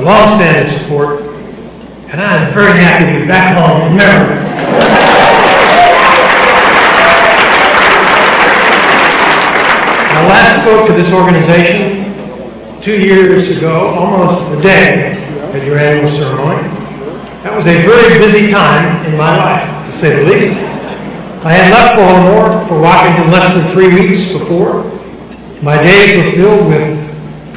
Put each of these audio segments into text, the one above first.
long-standing support, and I'm very happy to be back home in Maryland. I last spoke to this organization 2 years ago, almost the day of your annual ceremony. That was a very busy time in my life, to say the least. I had left Baltimore for Washington less than 3 weeks before. My days were filled with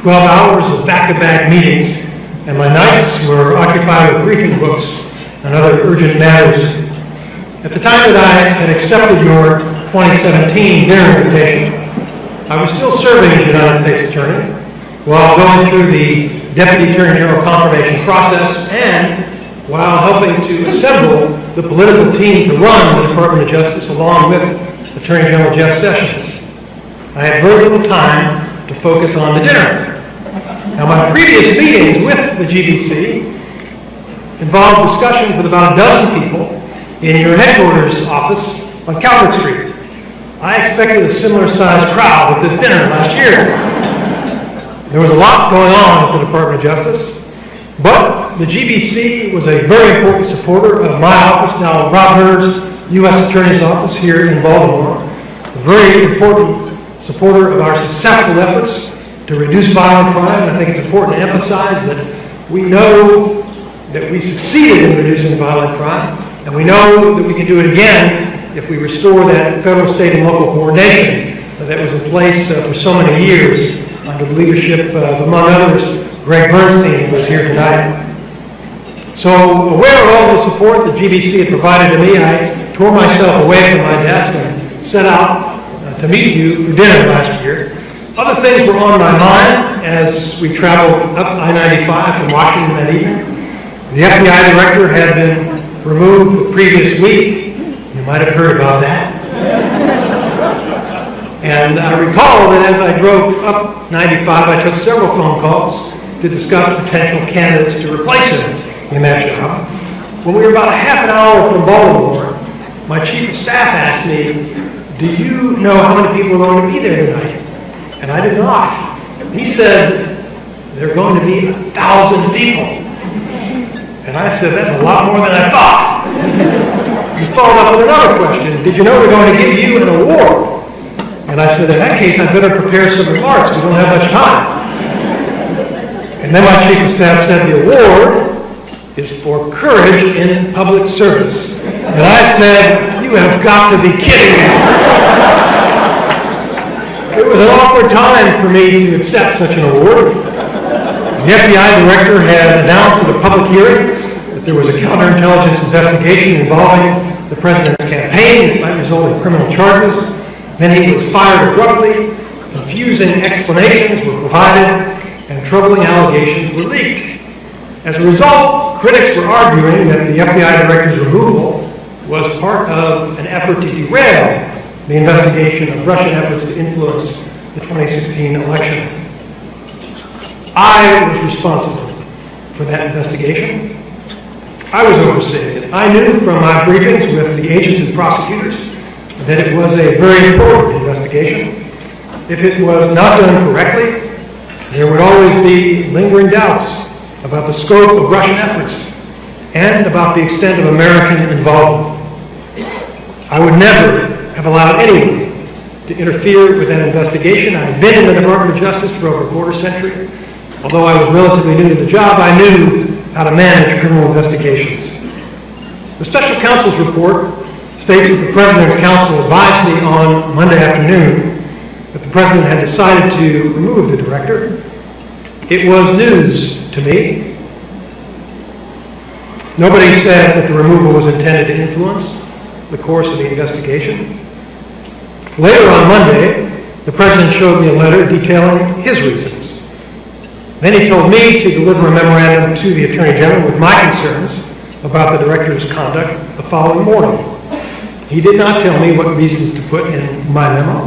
12 hours of back-to-back meetings, and my nights were occupied with briefing books and other urgent matters. At the time that I had accepted your 2017 dinner invitation, I was still serving as United States Attorney while going through the Deputy Attorney General confirmation process and while helping to assemble the political team to run the Department of Justice along with Attorney General Jeff Sessions. I had very little time to focus on the dinner. Now, my previous meetings with the GBC involved discussions with about a dozen people in your headquarters office on Calvert Street. I expected a similar sized crowd at this dinner last year. There was a lot going on at the Department of Justice, but the GBC was a very important supporter of my office, now Rob Hur's U.S. Attorney's Office here in Baltimore, a very important supporter of our successful efforts to reduce violent crime. I think it's important to emphasize that we know that we succeeded in reducing violent crime, and we know that we can do it again if we restore that federal, state, and local coordination that was in place for so many years under the leadership of, among others, Greg Bernstein, who is here tonight. So, aware of all the support that GBC had provided to me, I tore myself away from my desk and set out to meet you for dinner last year. Other things were on my mind as we traveled up I-95 from Washington that evening. The FBI director had been removed the previous week. You might have heard about that. And I recall that as I drove up 95, I took several phone calls to discuss potential candidates to replace him in that job. When we were about a half an hour from Baltimore, my chief of staff asked me, "Do you know how many people are going to be there tonight?" And I did not. He said, "There are going to be 1,000 people." And I said, "That's a lot more than I thought." He followed up with another question. "Did you know they're going to give you an award?" And I said, "In that case, I better prepare some remarks. We don't have much time." And then my chief of staff said, "The award is for courage in public service." And I said, "You have got to be kidding me." It was an awkward time for me to accept such an award. The FBI director had announced at a public hearing that there was a counterintelligence investigation involving the president's campaign that might result in criminal charges. Then he was fired abruptly, confusing explanations were provided, and troubling allegations were leaked. As a result, critics were arguing that the FBI director's removal was part of an effort to derail the investigation of Russian efforts to influence the 2016 election. I was responsible for that investigation. I was overseeing it. I knew from my briefings with the agents and prosecutors that it was a very important investigation. If it was not done correctly, there would always be lingering doubts about the scope of Russian efforts and about the extent of American involvement. I would never have allowed anyone to interfere with that investigation. I had been in the Department of Justice for over a quarter century. Although I was relatively new to the job, I knew how to manage criminal investigations. The special counsel's report states that the President's counsel advised me on Monday afternoon that the President had decided to remove the director. It was news to me. Nobody said that the removal was intended to influence the course of the investigation. Later on Monday, the President showed me a letter detailing his reasons. Then he told me to deliver a memorandum to the Attorney General with my concerns about the director's conduct the following morning. He did not tell me what reasons to put in my memo.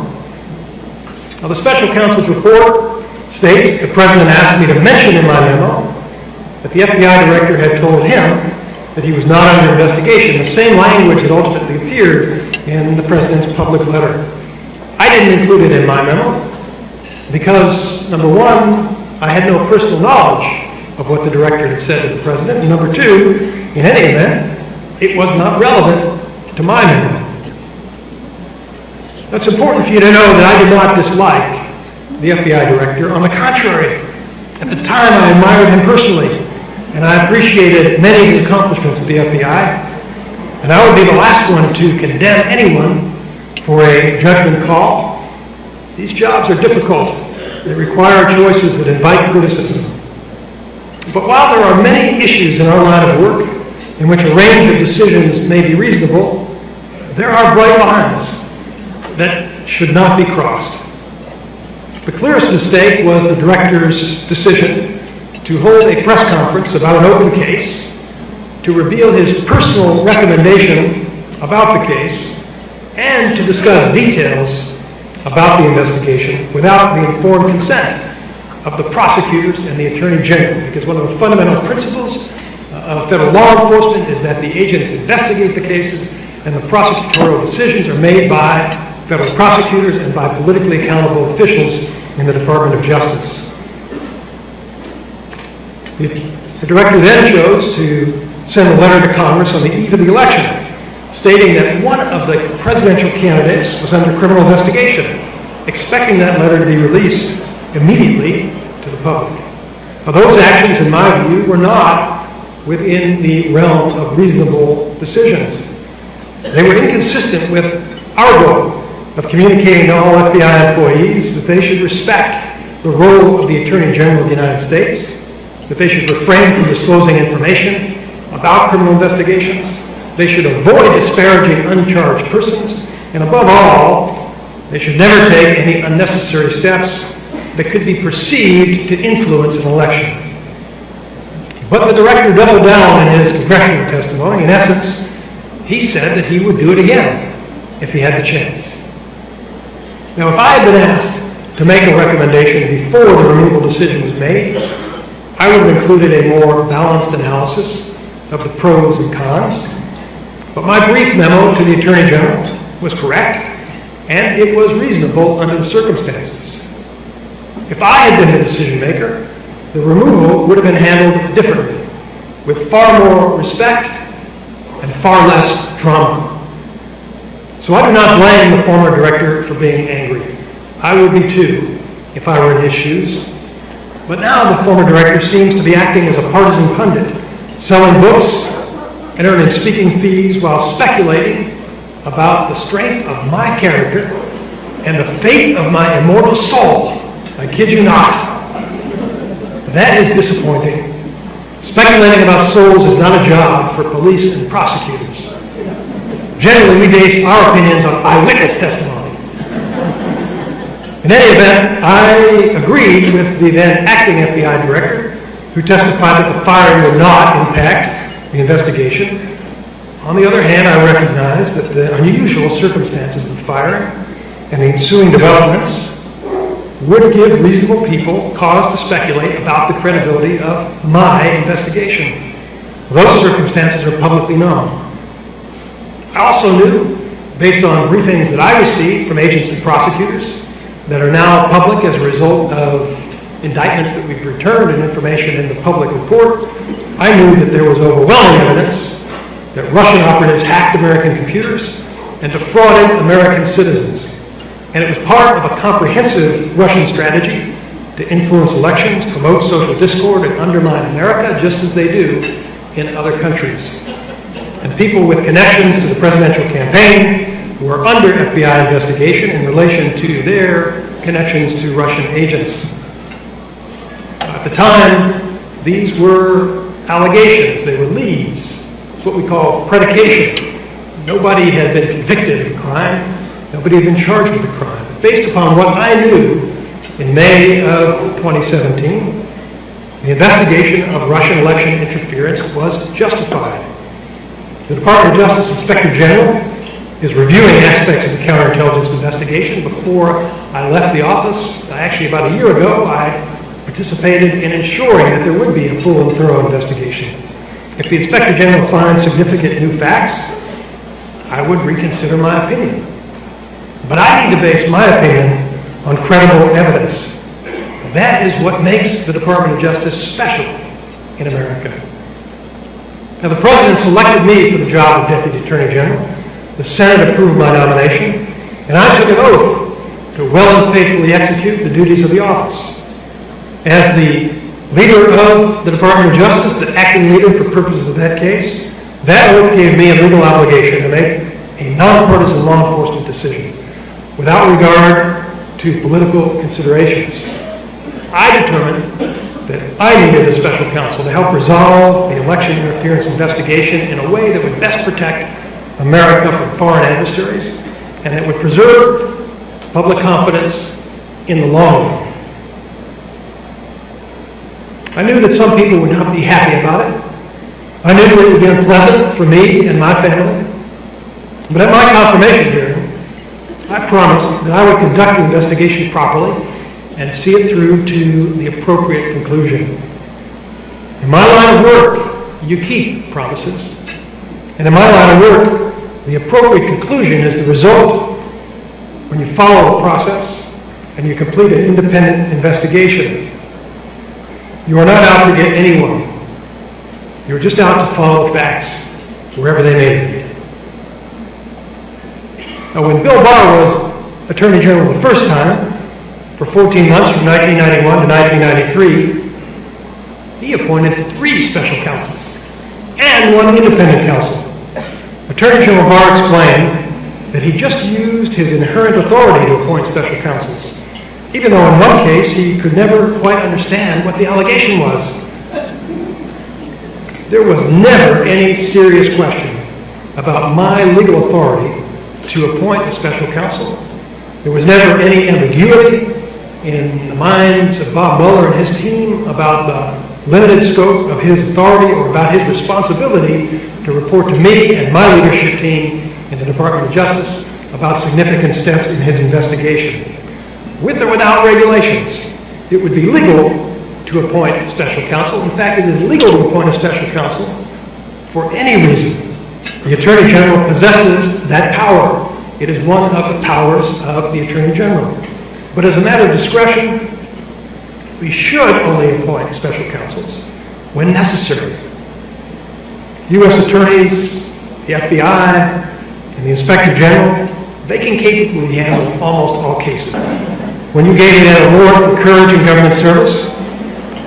Now, the special counsel's report states the President asked me to mention in my memo that the FBI director had told him that he was not under investigation, the same language that ultimately appeared in the President's public letter. I didn't include it in my memo because, number one, I had no personal knowledge of what the director had said to the president. And number two, in any event, it was not relevant to my memo. It's important for you to know that I did not dislike the FBI director. On the contrary, at the time I admired him personally, and I appreciated many of his accomplishments at the FBI, and I would be the last one to condemn anyone for a judgment call. These jobs are difficult. They require choices that invite criticism. But while there are many issues in our line of work in which a range of decisions may be reasonable, there are bright lines that should not be crossed. The clearest mistake was the director's decision to hold a press conference about an open case, to reveal his personal recommendation about the case, and to discuss details about the investigation without the informed consent of the prosecutors and the Attorney General, because one of the fundamental principles of federal law enforcement is that the agents investigate the cases and the prosecutorial decisions are made by federal prosecutors and by politically accountable officials in the Department of Justice. The director then chose to send a letter to Congress on the eve of the election, stating that one of the presidential candidates was under criminal investigation, expecting that letter to be released immediately to the public. Now, those actions, in my view, were not within the realm of reasonable decisions. They were inconsistent with our goal of communicating to all FBI employees that they should respect the role of the Attorney General of the United States, that they should refrain from disclosing information about criminal investigations, they should avoid disparaging uncharged persons, and above all, they should never take any unnecessary steps that could be perceived to influence an election. But the director doubled down in his congressional testimony. In essence, he said that he would do it again if he had the chance. Now, if I had been asked to make a recommendation before the removal decision was made, I would have included a more balanced analysis of the pros and cons. But my brief memo to the Attorney General was correct, and it was reasonable under the circumstances. If I had been the decision maker, the removal would have been handled differently, with far more respect and far less drama. So I do not blame the former director for being angry. I would be too, if I were in his shoes. But now the former director seems to be acting as a partisan pundit, selling books and earning speaking fees while speculating about the strength of my character and the fate of my immortal soul. I kid you not. That is disappointing. Speculating about souls is not a job for police and prosecutors. Generally, we base our opinions on eyewitness testimony. In any event, I agreed with the then acting FBI director, who testified that the firing would not impact the investigation. On the other hand, I recognize that the unusual circumstances of the firing and the ensuing developments would give reasonable people cause to speculate about the credibility of my investigation. Those circumstances are publicly known. I also knew, based on briefings that I received from agents and prosecutors that are now public as a result of indictments that we've returned and information in the public report, I knew that there was overwhelming evidence that Russian operatives hacked American computers and defrauded American citizens. And it was part of a comprehensive Russian strategy to influence elections, promote social discord, and undermine America, just as they do in other countries. And people with connections to the presidential campaign who are under FBI investigation in relation to their connections to Russian agents. At the time, these were allegations. They were leads. It's what we call predication. Nobody had been convicted of the crime. Nobody had been charged with the crime. But based upon what I knew in May of 2017, the investigation of Russian election interference was justified. The Department of Justice Inspector General is reviewing aspects of the counterintelligence investigation. Before I left the office, actually about a year ago, I participated in ensuring that there would be a full and thorough investigation. If the Inspector General finds significant new facts, I would reconsider my opinion. But I need to base my opinion on credible evidence. That is what makes the Department of Justice special. in America. Now, the President selected me for the job of Deputy Attorney General. The Senate approved my nomination, and I took an oath to well and faithfully execute the duties of the office. As the leader of the Department of Justice, the acting leader for purposes of that case, that oath gave me a legal obligation to make a nonpartisan law enforcement decision without regard to political considerations. I determined that I needed a special counsel to help resolve the election interference investigation in a way that would best protect America from foreign adversaries and that would preserve public confidence in the long run. I knew that some people would not be happy about it. I knew that it would be unpleasant for me and my family. But at my confirmation hearing, I promised that I would conduct the investigation properly and see it through to the appropriate conclusion. In my line of work, you keep promises. And in my line of work, the appropriate conclusion is the result when you follow a process and you complete an independent investigation. You are not out to get anyone. You're just out to follow facts wherever they may lead. Now, when Bill Barr was Attorney General the first time, for 14 months from 1991 to 1993, he appointed 3 special counsels and 1 independent counsel. Attorney General Barr explained that he just used his inherent authority to appoint special counsels, even though in one case he could never quite understand what the allegation was. There was never any serious question about my legal authority to appoint a special counsel. There was never any ambiguity in the minds of Bob Mueller and his team about the limited scope of his authority or about his responsibility to report to me and my leadership team in the Department of Justice about significant steps in his investigation. With or without regulations, it would be legal to appoint a special counsel. In fact, it is legal to appoint a special counsel for any reason. The Attorney General possesses that power. It is one of the powers of the Attorney General. But as a matter of discretion, we should only appoint special counsels when necessary. U.S. attorneys, the FBI, and the Inspector General, they can capably handle almost all cases. When you gave me that award for courage in government service,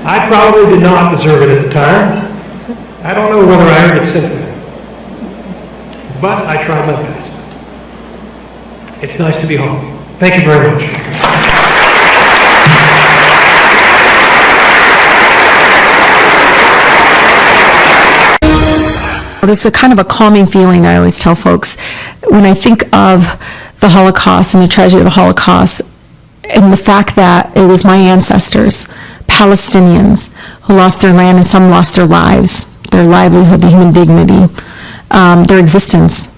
I probably did not deserve it at the time. I don't know whether I earned it since then. But I tried my best. It's nice to be home. Thank you very much. It's a kind of a calming feeling, I always tell folks, when I think of the Holocaust and the tragedy of the Holocaust and the fact that it was my ancestors, Palestinians, who lost their land and some lost their lives, their livelihood, their human dignity, their existence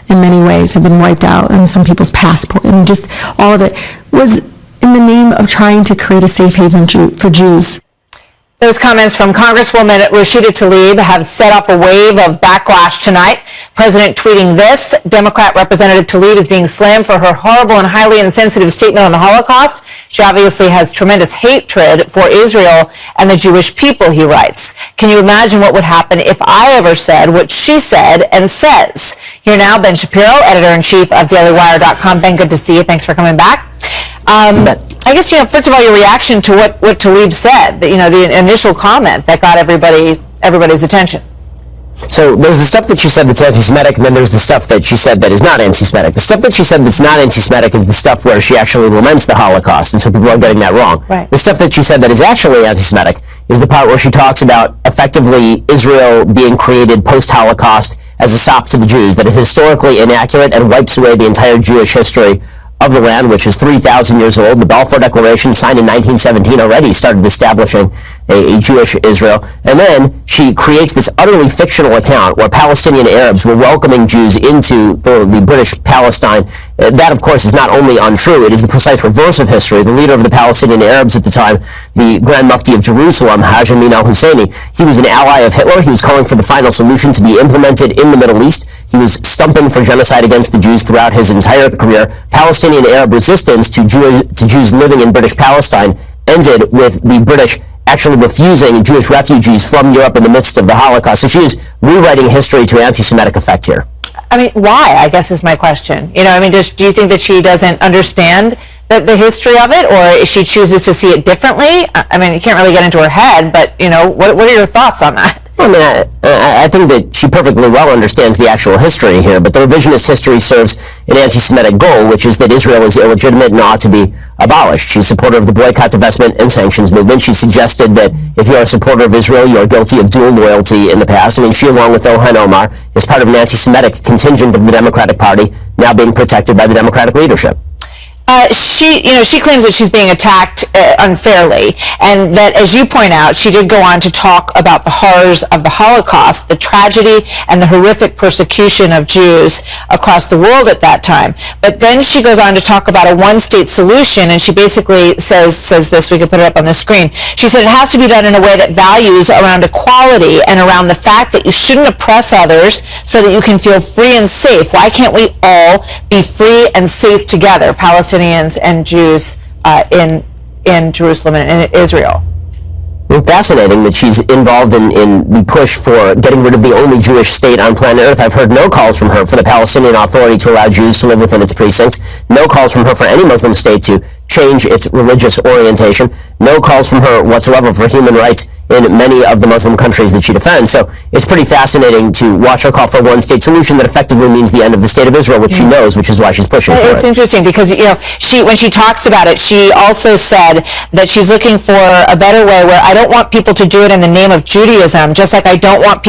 in many ways have been wiped out, and some people's passport, and just all of it was in the name of trying to create a safe haven for Jews. Those comments from Congresswoman Rashida Tlaib have set off a wave of backlash tonight. President tweeting this: Democrat Representative Tlaib is being slammed for her horrible and highly insensitive statement on the Holocaust. She obviously has tremendous hatred for Israel and the Jewish people, he writes. Can you imagine what would happen if I ever said what she said and says? Here now, Ben Shapiro, editor-in-chief of DailyWire.com. Ben, good to see you. Thanks for coming back. I guess, first of all, your reaction to what Tlaib said, the initial comment that got everybody's attention. So there's the stuff that she said that's anti-Semitic, and then there's the stuff that she said that is not anti-Semitic. The stuff that she said that's not anti-Semitic is the stuff where she actually laments the Holocaust, and so people are getting that wrong. Right. The stuff that she said that is actually anti-Semitic is the part where she talks about effectively Israel being created post-Holocaust as a sop to the Jews, that is historically inaccurate and wipes away the entire Jewish history of the land, which is 3,000 years old. The Balfour Declaration, signed in 1917, already started establishing a Jewish Israel. And then she creates this utterly fictional account where Palestinian Arabs were welcoming Jews into the British Palestine. That, of course, is not only untrue, it is the precise reverse of history. The leader of the Palestinian Arabs at the time, the Grand Mufti of Jerusalem, Haj Amin al-Husseini, he was an ally of Hitler. He was calling for the final solution to be implemented in the Middle East. He was stumping for genocide against the Jews throughout his entire career. Palestinian Arab resistance to Jews living in British Palestine ended with the British actually refusing Jewish refugees from Europe in the midst of the Holocaust. So she is rewriting history to anti-Semitic effect here. I mean, why, I guess is my question. You know, I mean, do you think that she doesn't understand the history of it, or she chooses to see it differently? I mean, you can't really get into her head, but, you know, what are your thoughts on that? I mean, I think that she perfectly well understands the actual history here, but the revisionist history serves an anti-Semitic goal, which is that Israel is illegitimate and ought to be abolished. She's a supporter of the boycott, divestment, and sanctions movement. She suggested that if you're a supporter of Israel, you are guilty of dual loyalty in the past. I mean, she, along with Ilhan Omar, is part of an anti-Semitic contingent of the Democratic Party, now being protected by the Democratic leadership. She claims that she's being attacked unfairly, and that, as you point out, she did go on to talk about the horrors of the Holocaust, the tragedy and the horrific persecution of Jews across the world at that time. But then she goes on to talk about a one-state solution, and she basically says this, we could put it up on the screen. She said it has to be done in a way that values around equality and around the fact that you shouldn't oppress others so that you can feel free and safe. Why can't we all be free and safe together, Palestinians and Jews in Jerusalem and in Israel? Fascinating that she's involved in the push for getting rid of the only Jewish state on planet Earth. I've heard no calls from her for the Palestinian Authority to allow Jews to live within its precincts. No calls from her for any Muslim state to change its religious orientation. No calls from her whatsoever for human rights in many of the Muslim countries that she defends. So it's pretty fascinating to watch her call for a one-state solution that effectively means the end of the state of Israel, which she knows, which is why she's pushing for it. It's interesting because, you know, when she talks about it, she also said that she's looking for a better way where I don't want people to do it in the name of Judaism, just like I don't want people